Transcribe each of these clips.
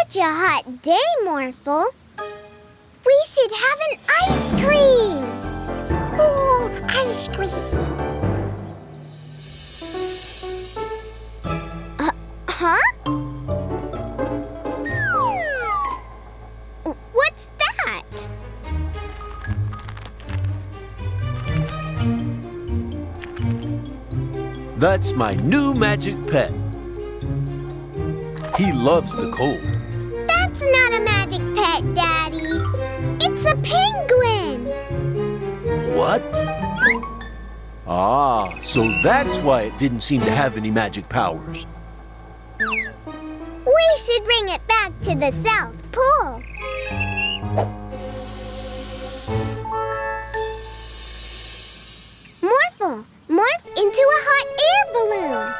such a hot day, Morphle. We should have an ice cream. Ooh, ice cream. Huh? What's that? That's my new magic pet. He loves the cold. That's not a magic pet, Daddy. It's a penguin. What? Ah, so that's why it didn't seem to have any magic powers. We should bring it back to the South Pole. Morphle, morph into a hot air balloon.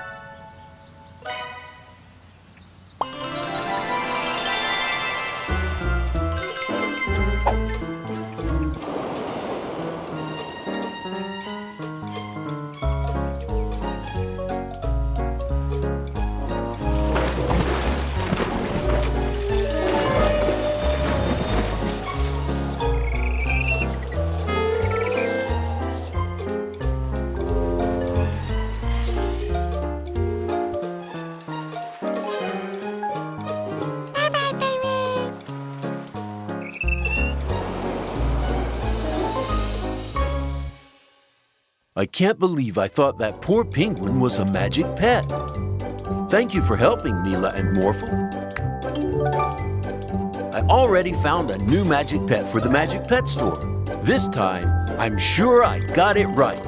I can't believe I thought that poor penguin was a magic pet. Thank you for helping, Mila and Morphle. I already found a new magic pet for the Magic Pet store. This time, I'm sure I got it right.